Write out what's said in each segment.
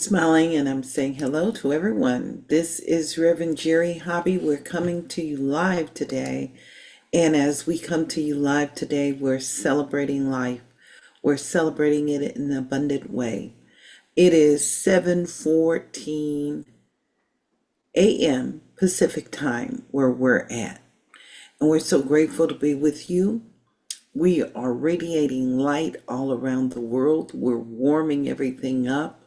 smiling and I'm saying hello to everyone. This is Reverend Jerry Hobby. We're coming to you live today. And as we come to you live today, we're celebrating life. We're celebrating it in an abundant way. It is 7:14 a.m. Pacific time where we're at. And we're so grateful to be with you. We are radiating light all around the world. We're warming everything up.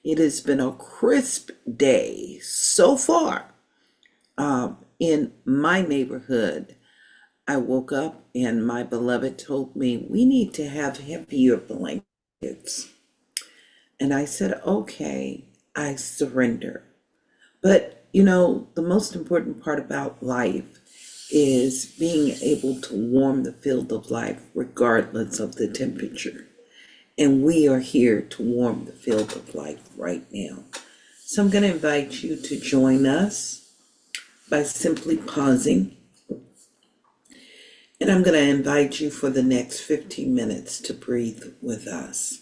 It has been a crisp day so far. In my neighborhood, I woke up and my beloved told me we need to have heavier blankets. And I said, okay, I surrender. But the most important part about life is being able to warm the field of life regardless of the temperature. And we are here to warm the field of life right now. So I'm going to invite you to join us by simply pausing. And I'm going to invite you for the next 15 minutes to breathe with us.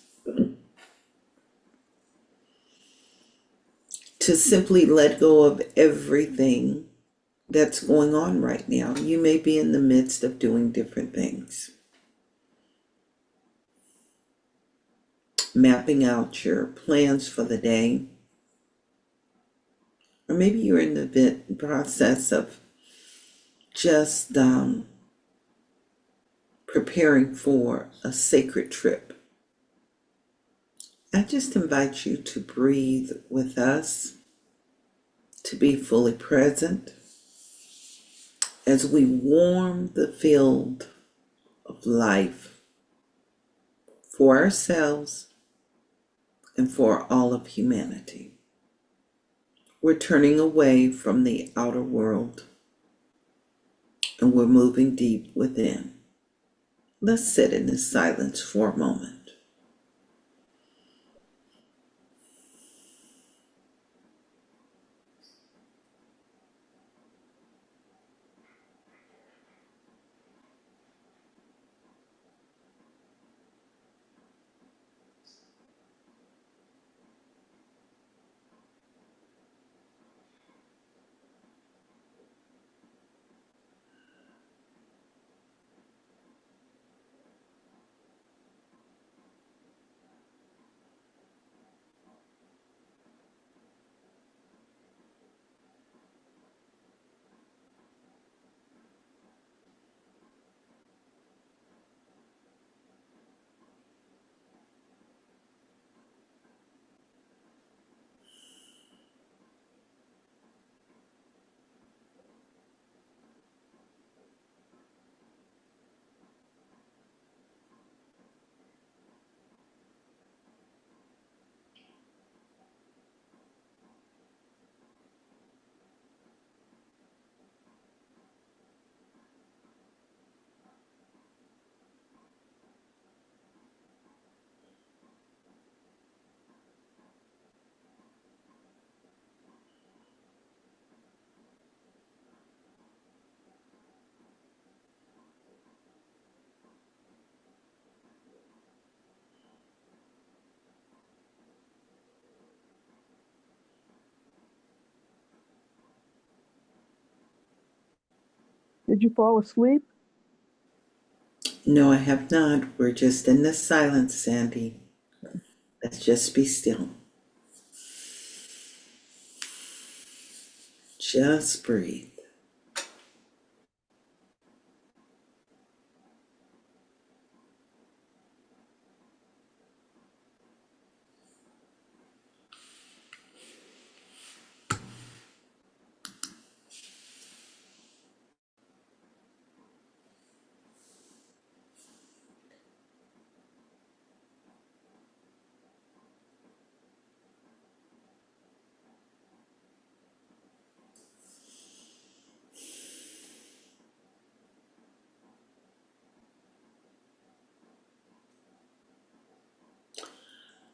To simply let go of everything that's going on right now. You may be in the midst of doing different things. Mapping out your plans for the day. Or maybe you're in the process of just preparing for a sacred trip. I just invite you to breathe with us, to be fully present as we warm the field of life for ourselves and for all of humanity. We're turning away from the outer world and we're moving deep within. Let's sit in this silence for a moment. Did you fall asleep? No, I have not. We're just in the silence, Sandy. Let's just be still. Just breathe.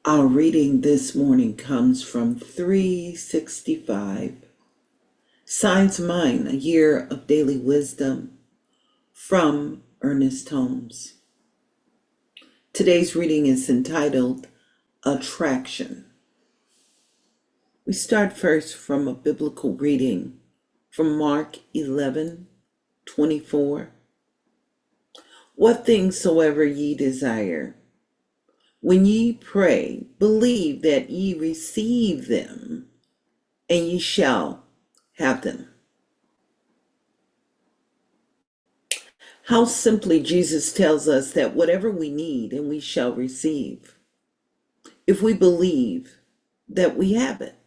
Our reading this morning comes from 365, Signs of Mine, a Year of Daily Wisdom, from Ernest Holmes. Today's reading is entitled Attraction. We start first from a biblical reading from Mark 11:24. What things soever ye desire, when ye pray, believe that ye receive them, and ye shall have them. How simply Jesus tells us that whatever we need and we shall receive, if we believe that we have it.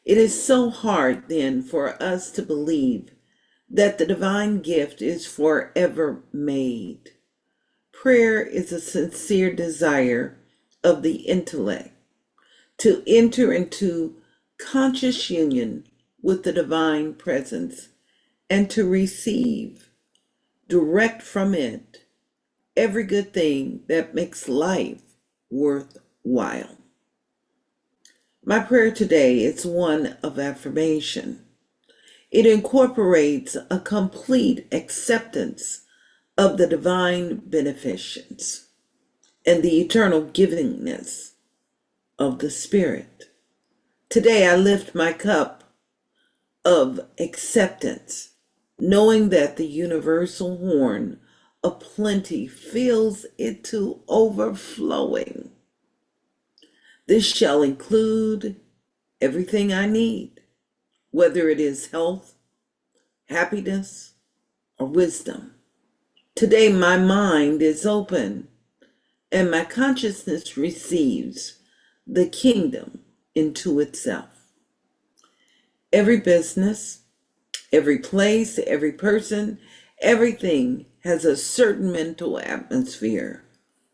It is so hard then for us to believe that the divine gift is forever made. Prayer is a sincere desire of the intellect to enter into conscious union with the divine presence and to receive direct from it every good thing that makes life worthwhile. My prayer today is one of affirmation. It incorporates a complete acceptance of the divine beneficence and the eternal givingness of the Spirit. Today I lift my cup of acceptance, knowing that the universal horn of plenty fills it to overflowing. This shall include everything I need, whether it is health, happiness, or wisdom. Today my mind is open and my consciousness receives the kingdom into itself. Every business, every place, every person, everything has a certain mental atmosphere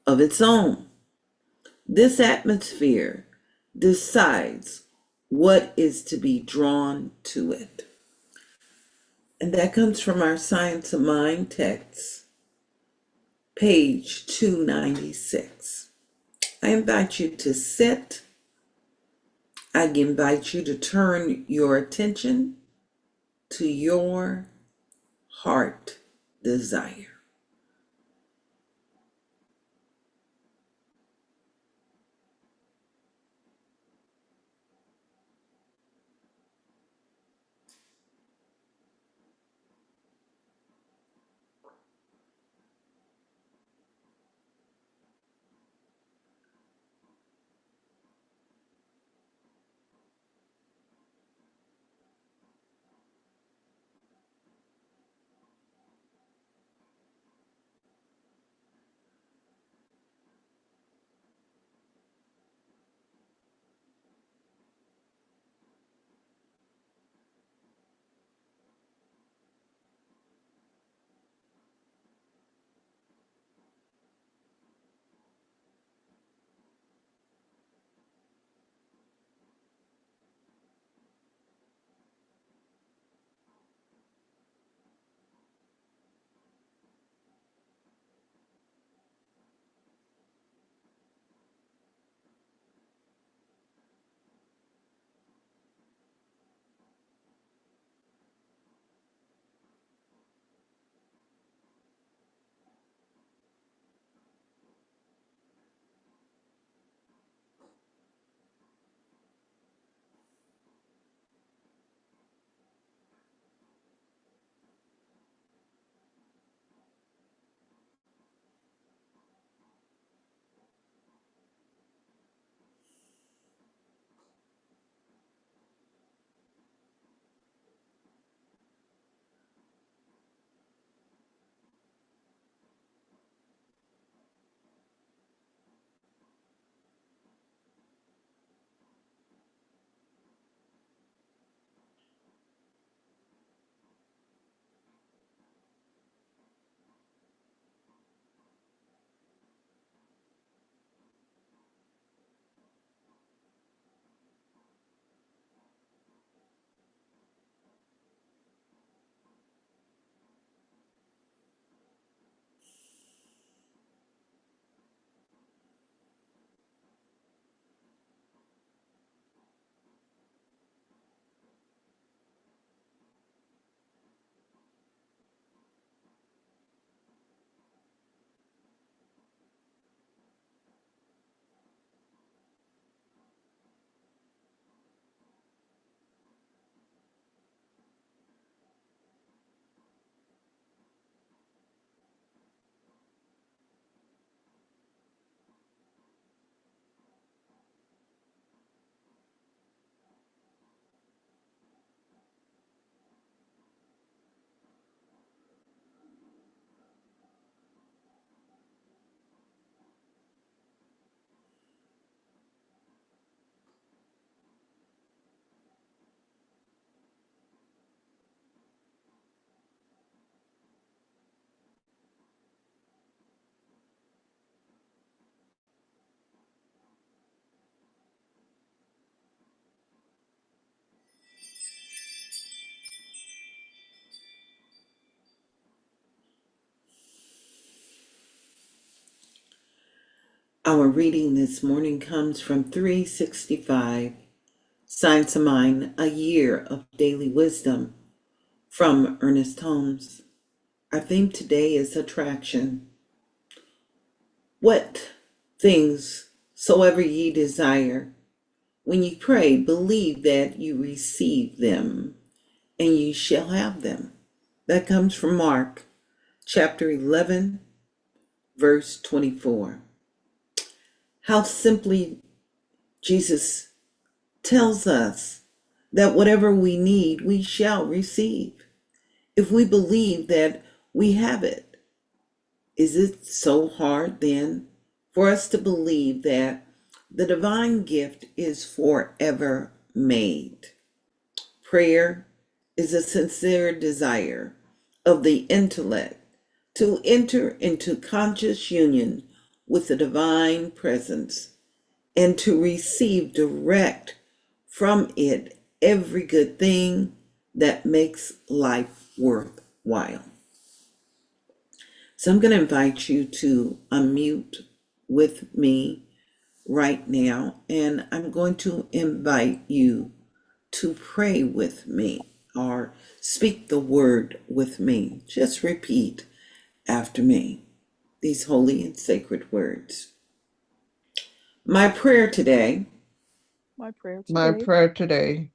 of its own. This atmosphere decides what is to be drawn to it. And that comes from our Science of Mind text, page 296. I invite you to sit. I invite you to turn your attention to your heart desire. Our reading this morning comes from 365, Science of Mind, a Year of Daily Wisdom, from Ernest Holmes. Our theme today is attraction. What things soever ye desire, when ye pray, believe that you receive them, and ye shall have them. That comes from Mark, chapter 11, verse 24. How simply Jesus tells us that whatever we need, we shall receive. If we believe that we have it, is it so hard then for us to believe that the divine gift is forever made? Prayer is a sincere desire of the intellect to enter into conscious union with the divine presence and to receive direct from it every good thing that makes life worthwhile. So I'm going to invite you to unmute with me right now, and I'm going to invite you to pray with me or speak the word with me. Just repeat after me these holy and sacred words. My prayer today My prayer My today prayer today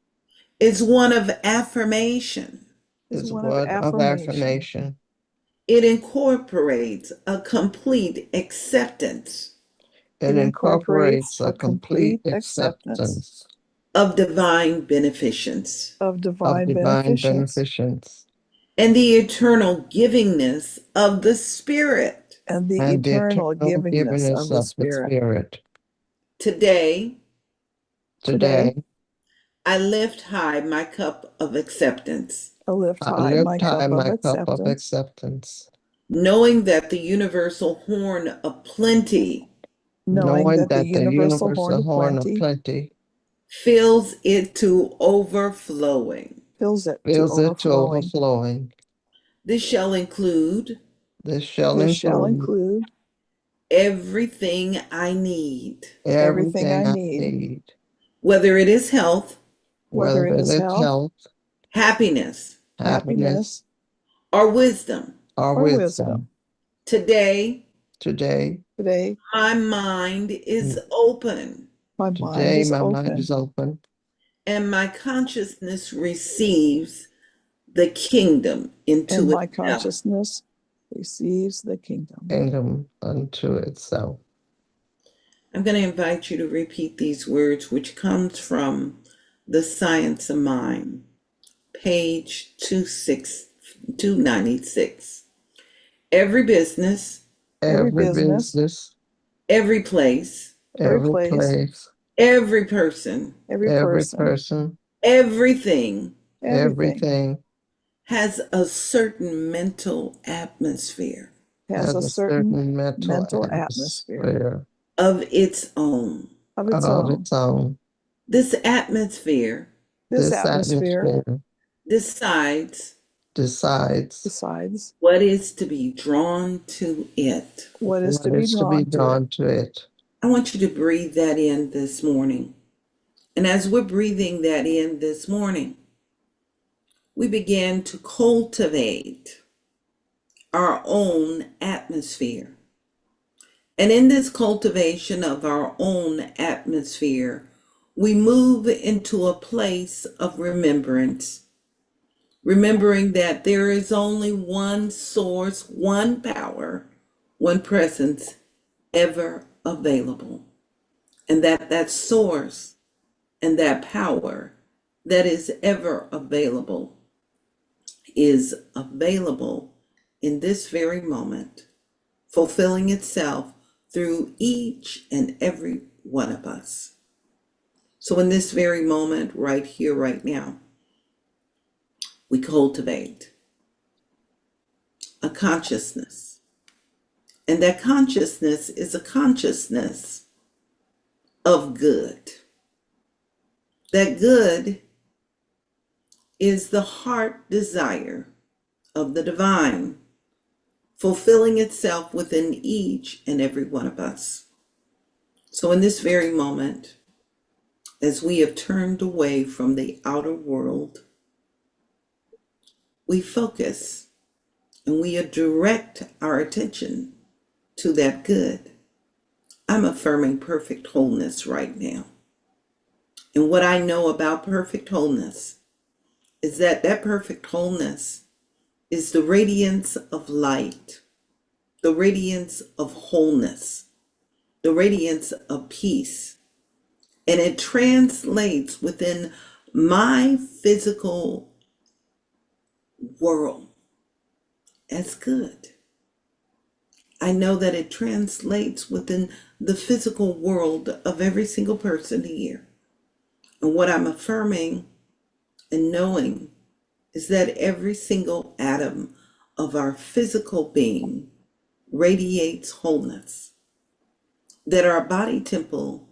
is one of affirmation. is is one a of word of affirmation. affirmation. It incorporates a complete acceptance It incorporates a complete acceptance acceptance of divine beneficence of of divine divine beneficence beneficence and the eternal givingness of the Spirit. and the and the eternal eternal givingness givingness of the of the Spirit. Spirit. Today, Today, I lift high my cup of acceptance, I lift I high my lift high cup of my cup of acceptance, acceptance, knowing that the universal horn of plenty knowing that the that the universal horn of horn of plenty plenty fills it to overflowing. fills it to fills it to overflowing. overflowing. This shall include This shall This shall include include everything I need, everything I everything I need, need, whether it is health, whether whether it is it's health, health, happiness, happiness, or wisdom. or or wisdom. wisdom. Today, Today, Today, my mind is open my mind today is my mind open is open, and my consciousness receives the kingdom and into my itself. consciousness receives the kingdom. kingdom unto itself. I'm going to invite you to repeat these words, which comes from The Science of Mind, page 296. Every business, Every Every business, business, every place, every every place, place, every person, every every person, person, everything everything everything has a certain mental atmosphere has has a a certain certain mental atmosphere atmosphere of its own. of its of own. its own. This atmosphere This This atmosphere atmosphere decides decides decides what is to be drawn to it. what is to what be is to be drawn to it. drawn to it. I want you to breathe that in this morning. And as we're breathing that in this morning, we begin to cultivate our own atmosphere. And in this cultivation of our own atmosphere, we move into a place of remembrance, remembering that there is only one source, one power, one presence ever available. And that source and that power that is ever available is available in this very moment, fulfilling itself through each and every one of us. So in this very moment, right here, right now, we cultivate a consciousness. And that consciousness is a consciousness of good. That good is the heart desire of the divine fulfilling itself within each and every one of us. So, in this very moment, as we have turned away from the outer world, we focus and we direct our attention to that good. I'm affirming perfect wholeness right now. And what I know about perfect wholeness is that perfect wholeness is the radiance of light, the radiance of wholeness, the radiance of peace. And it translates within my physical world as good. I know that it translates within the physical world of every single person here. And what I'm affirming and knowing is that every single atom of our physical being radiates wholeness, that our body temple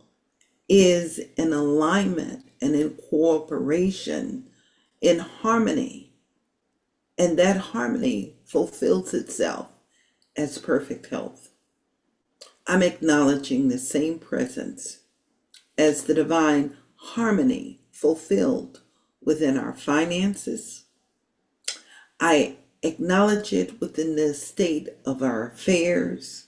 is in alignment and in cooperation, in harmony, and that harmony fulfills itself as perfect health. I'm acknowledging the same presence as the divine harmony fulfilled within our finances. I acknowledge it within the state of our affairs.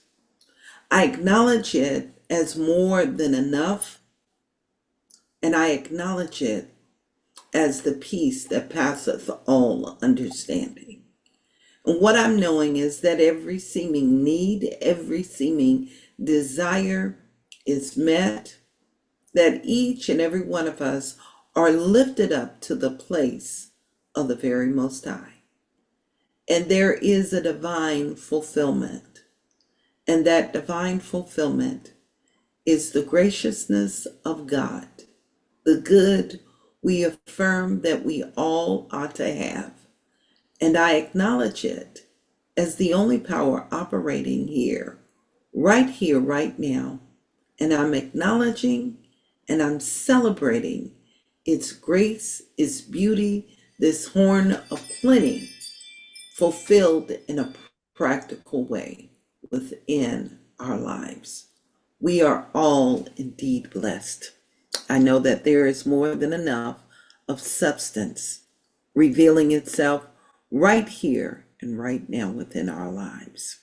I acknowledge it as more than enough, and I acknowledge it as the peace that passeth all understanding. And what I'm knowing is that every seeming need, every seeming desire is met, that each and every one of us are lifted up to the place of the very Most High. And there is a divine fulfillment. And that divine fulfillment is the graciousness of God, the good we affirm that we all ought to have. And I acknowledge it as the only power operating here, right now. And I'm acknowledging and I'm celebrating its grace, its beauty, this horn of plenty fulfilled in a practical way within our lives. We are all indeed blessed. I know that there is more than enough of substance revealing itself right here and right now within our lives.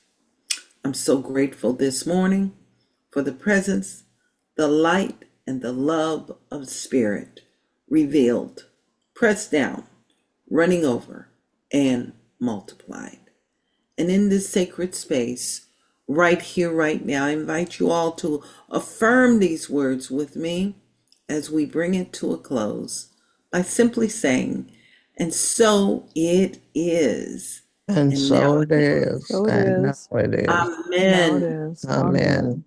I'm so grateful this morning for the presence, the light, and the love of Spirit revealed, pressed down, running over, and multiplied. And in this sacred space, right here, right now, I invite you all to affirm these words with me as we bring it to a close by simply saying, and so it is. And And so now it is. So it And now is. it is. Now it Amen. is. Amen.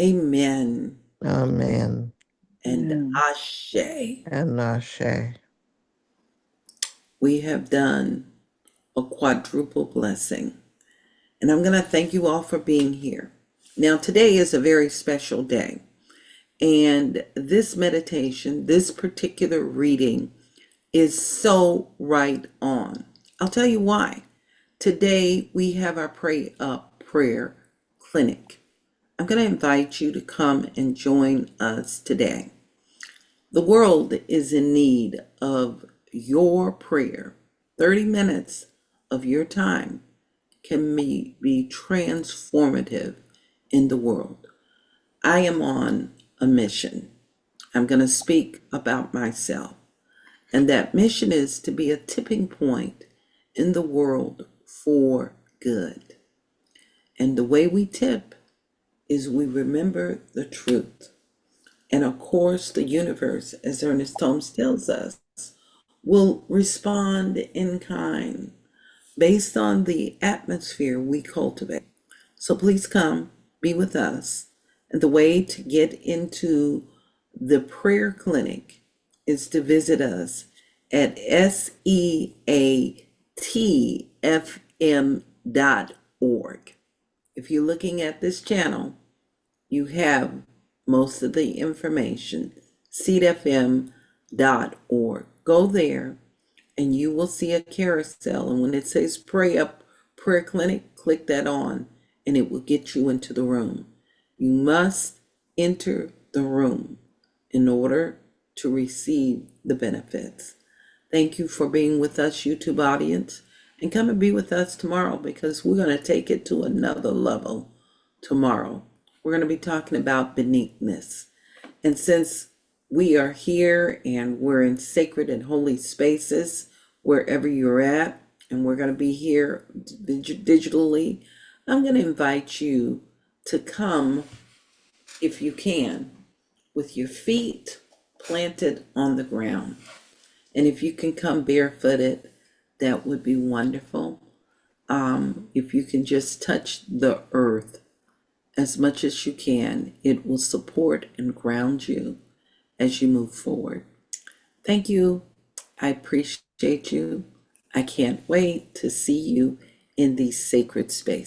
Amen. Amen. And Amen. Ashe. And Ashe. We have done a quadruple blessing. And I'm going to thank you all for being here. Now, today is a very special day. And this meditation, this particular reading is so right on. I'll tell you why. Today we have our Pray Up Prayer Clinic. I'm going to invite you to come and join us today. The world is in need of your prayer. 30 minutes of your time can be transformative in the world. I am on a mission. I'm going to speak about myself. And that mission is to be a tipping point in the world for good. And the way we tip is we remember the truth. And of course, the universe, as Ernest Holmes tells us, will respond in kind based on the atmosphere we cultivate. So please come, be with us. And the way to get into the prayer clinic is to visit us at seatfm.org. If you're looking at this channel, you have most of the information, seatfm.org. Go there and you will see a carousel. And when it says Pray Up Prayer Clinic, click that on and it will get you into the room. You must enter the room in order to receive the benefits. Thank you for being with us, YouTube audience, and come and be with us tomorrow because we're going to take it to another level tomorrow. We're going to be talking about beneathness. And since we are here and we're in sacred and holy spaces, wherever you're at, and we're going to be here digitally, I'm going to invite you to come, if you can, with your feet planted on the ground. And if you can come barefooted, that would be wonderful. If you can just touch the earth as much as you can, it will support and ground you as you move forward. Thank you. I appreciate you. I can't wait to see you in these sacred spaces.